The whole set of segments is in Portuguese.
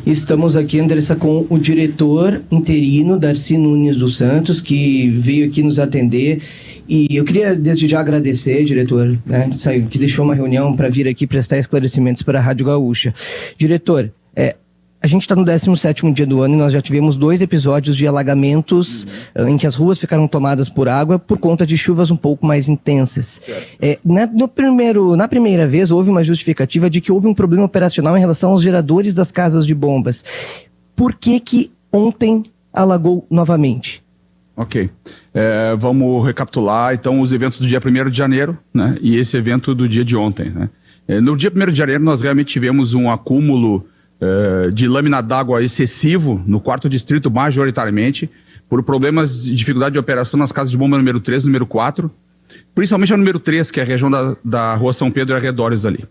Estamos aqui, Andressa, com o diretor interino, Darcy Nunes dos Santos, que veio aqui nos atender. E eu queria, desde já, agradecer, diretor, né, que deixou uma reunião para vir aqui prestar esclarecimentos para a Rádio Gaúcha. Diretor, a gente está no 17º dia do ano e nós já tivemos 2 episódios de alagamentos em que as ruas ficaram tomadas por água por conta de chuvas um pouco mais intensas. Na primeira vez, houve uma justificativa de que houve um problema operacional em relação aos geradores das casas de bombas. Por que ontem alagou novamente? Ok. Vamos recapitular, então, os eventos do dia 1º de janeiro, né, e esse evento do dia de ontem. Né? No dia 1º de janeiro, nós realmente tivemos um acúmulo de lâmina d'água excessivo no 4º distrito, majoritariamente, por problemas de dificuldade de operação nas casas de bomba número 3 e número 4, principalmente a número 3, que é a região da Rua São Pedro e arredores ali.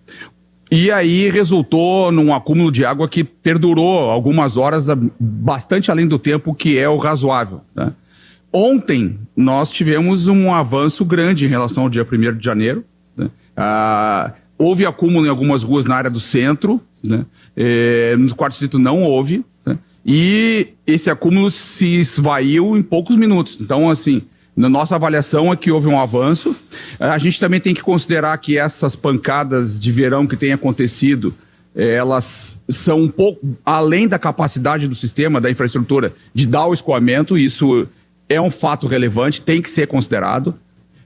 E aí resultou num acúmulo de água que perdurou algumas horas, bastante além do tempo que é o razoável, né? Ontem, nós tivemos um avanço grande em relação ao dia 1º de janeiro, né? Houve acúmulo em algumas ruas na área do centro, né? No 4º distrito não houve, né? E esse acúmulo se esvaiu em poucos minutos. Então, assim, na nossa avaliação é que houve um avanço. A gente também tem que considerar que essas pancadas de verão que têm acontecido, elas são um pouco além da capacidade do sistema, da infraestrutura, de dar o escoamento. Isso é um fato relevante, tem que ser considerado.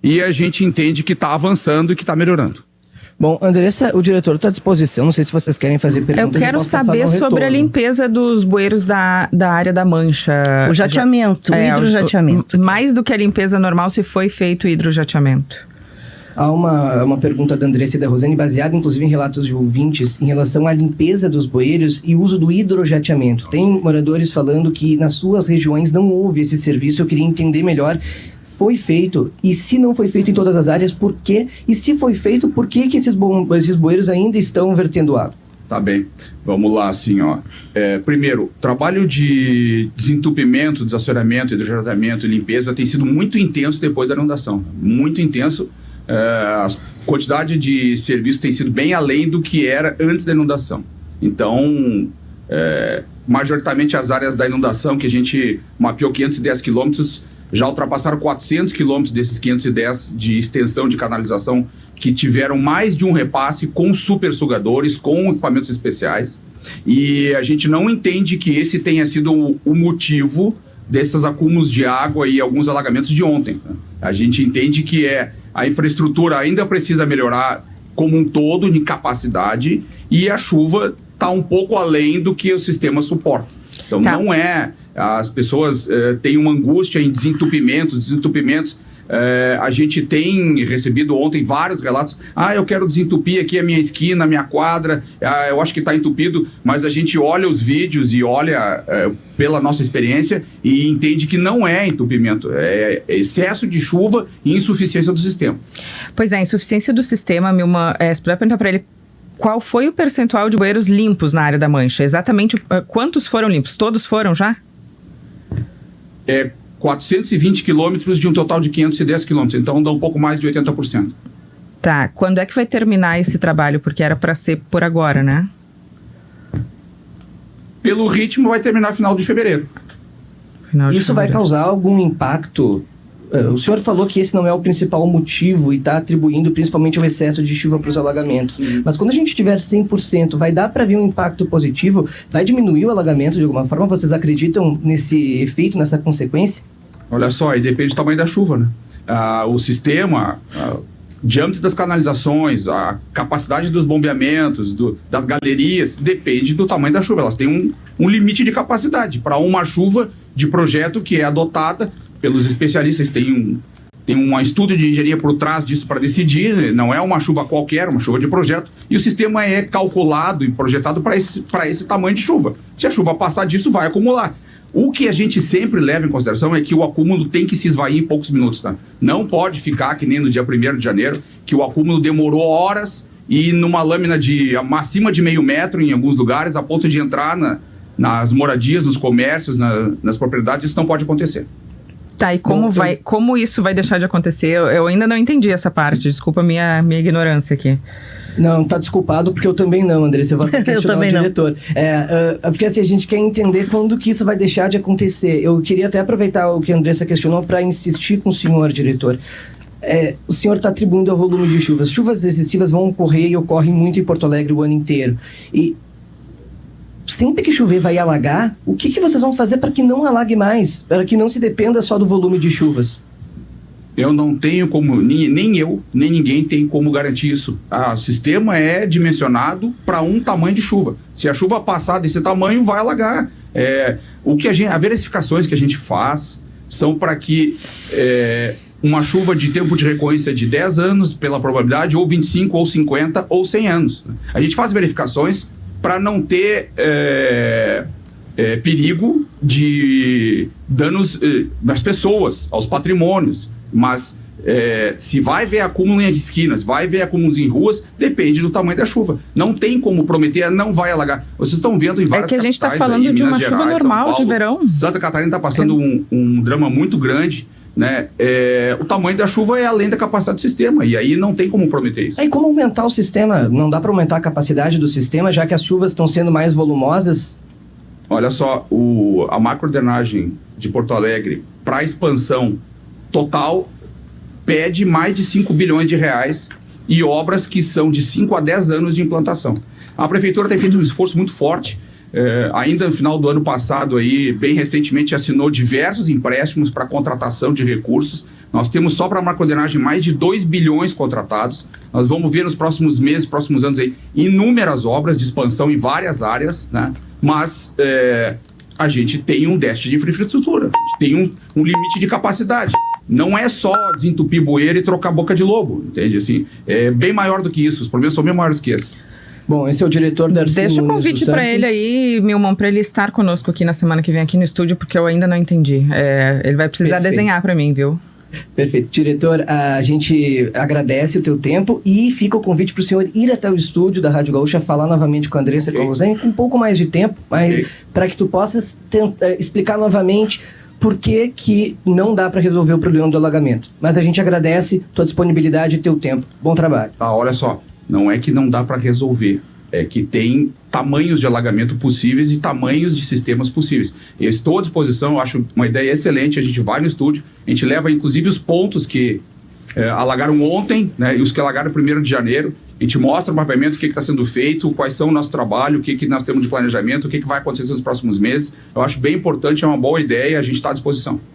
E a gente entende que está avançando e que está melhorando. Bom, Andressa, o diretor está à disposição, não sei se vocês querem fazer perguntas. Eu quero saber sobre a limpeza dos bueiros da área da Mancha. O jateamento, o hidrojateamento. Mais do que a limpeza normal, se foi feito o hidrojateamento. Há uma pergunta da Andressa e da Rosane, baseada inclusive em relatos de ouvintes, em relação à limpeza dos bueiros e uso do hidrojateamento. Tem moradores falando que nas suas regiões não houve esse serviço. Eu queria entender melhor. Foi feito? E se não foi feito em todas as áreas, por quê? E se foi feito, por que esses bueiros ainda estão vertendo água? Tá bem. Vamos lá, assim, ó. Primeiro, trabalho de desentupimento, desassoreamento, hidrojateamento e limpeza tem sido muito intenso depois da inundação. Muito intenso. A quantidade de serviço tem sido bem além do que era antes da inundação. Então, majoritariamente as áreas da inundação, que a gente mapeou 510 quilômetros, já ultrapassaram 400 quilômetros desses 510 de extensão de canalização que tiveram mais de um repasse com super sugadores, com equipamentos especiais. E a gente não entende que esse tenha sido o motivo desses acúmulos de água e alguns alagamentos de ontem. A gente entende que a infraestrutura ainda precisa melhorar como um todo em capacidade e a chuva está um pouco além do que o sistema suporta. Então não é... As pessoas têm uma angústia em desentupimentos. A gente tem recebido ontem vários relatos. Eu quero desentupir aqui a minha esquina, a minha quadra. Eu acho que está entupido. Mas a gente olha os vídeos e olha pela nossa experiência e entende que não é entupimento. É excesso de chuva e insuficiência do sistema. Pois é, insuficiência do sistema, Milma, se puder perguntar para ele, qual foi o percentual de bueiros limpos na área da Mancha? Exatamente quantos foram limpos? Todos foram já? 420 quilômetros de um total de 510 quilômetros, então dá um pouco mais de 80%. Tá, quando é que vai terminar esse trabalho? Porque era para ser por agora, né? Pelo ritmo vai terminar no final de fevereiro. Isso vai causar algum impacto? O senhor falou que esse não é o principal motivo e está atribuindo principalmente o excesso de chuva para os alagamentos. Mas quando a gente tiver 100%, vai dar para ver um impacto positivo? Vai diminuir o alagamento de alguma forma? Vocês acreditam nesse efeito, nessa consequência? Olha só, aí depende do tamanho da chuva, né? O sistema, diâmetro das canalizações, a capacidade dos bombeamentos, das galerias, depende do tamanho da chuva. Elas têm um limite de capacidade para uma chuva de projeto que é adotada pelos especialistas. Tem um estudo de engenharia por trás disso para decidir. Não é uma chuva qualquer, uma chuva de projeto. E o sistema é calculado e projetado para esse tamanho de chuva. Se a chuva passar disso, vai acumular. O que a gente sempre leva em consideração é que o acúmulo tem que se esvair em poucos minutos, tá? Não pode ficar que nem no dia 1º de janeiro, que o acúmulo demorou horas e numa lâmina acima de meio metro em alguns lugares, a ponto de entrar nas moradias, nos comércios, nas propriedades. Isso não pode acontecer. Tá, e como isso vai deixar de acontecer? Eu ainda não entendi essa parte, desculpa a minha ignorância aqui. Não, tá desculpado, porque eu também não, Andressa. Eu vou até questionar o diretor. Porque assim, a gente quer entender quando que isso vai deixar de acontecer. Eu queria até aproveitar o que a Andressa questionou para insistir com o senhor, diretor. O senhor está atribuindo ao volume de chuvas. Chuvas excessivas vão ocorrer e ocorrem muito em Porto Alegre o ano inteiro. E sempre que chover vai alagar, o que vocês vão fazer para que não alague mais? Para que não se dependa só do volume de chuvas? Eu não tenho como, nem eu, nem ninguém tem como garantir isso. O sistema é dimensionado para um tamanho de chuva. Se a chuva passar desse tamanho, vai alagar. As verificações que a gente faz são para que uma chuva de tempo de recorrência de 10 anos, pela probabilidade, ou 25, ou 50, ou 100 anos. A gente faz verificações para não ter perigo de danos nas pessoas, aos patrimônios. Mas se vai ver acúmulo em esquinas, vai ver acúmulos em ruas, depende do tamanho da chuva. Não tem como prometer, não vai alagar. Vocês estão vendo em várias capitais. É que a gente está falando aí, de uma Minas chuva Gerais, normal São Paulo, de verão. Santa Catarina está passando um drama muito grande, né? O tamanho da chuva é além da capacidade do sistema, e aí não tem como prometer isso. E como aumentar o sistema? Não dá para aumentar a capacidade do sistema, já que as chuvas estão sendo mais volumosas? Olha só, a macrodrenagem de Porto Alegre, para expansão total, pede mais de 5 bilhões de reais e obras que são de 5 a 10 anos de implantação. A prefeitura tem feito um esforço muito forte. Ainda no final do ano passado, bem recentemente, assinou diversos empréstimos para contratação de recursos. Nós temos só para a macrodrenagem mais de 2 bilhões contratados. Nós vamos ver nos próximos meses, próximos anos, inúmeras obras de expansão em várias áreas, né? Mas a gente tem um déficit de infraestrutura, a gente tem um limite de capacidade. Não é só desentupir bueiro e trocar boca de lobo, entende? Assim, é bem maior do que isso, os problemas são bem maiores que esses. Bom, esse é o diretor Darcy Nunes. Deixa o convite para ele aí, Milman, para ele estar conosco aqui na semana que vem aqui no estúdio, porque eu ainda não entendi. Ele vai precisar desenhar para mim, viu? Perfeito. Diretor, a gente agradece o teu tempo e fica o convite para o senhor ir até o estúdio da Rádio Gaúcha, falar novamente com a Andressa Colosen, com um pouco mais de tempo, mas para que tu possas explicar novamente por que não dá para resolver o problema do alagamento. Mas a gente agradece tua disponibilidade e teu tempo. Bom trabalho. Olha só, não é que não dá para resolver, é que tem tamanhos de alagamento possíveis e tamanhos de sistemas possíveis. Eu estou à disposição, eu acho uma ideia excelente, a gente vai no estúdio, a gente leva inclusive os pontos que alagaram ontem, né, e os que alagaram 1º de janeiro, a gente mostra o mapeamento, o que está sendo feito, quais são o nosso trabalho, o que nós temos de planejamento, o que vai acontecer nos próximos meses. Eu acho bem importante, é uma boa ideia, a gente está à disposição.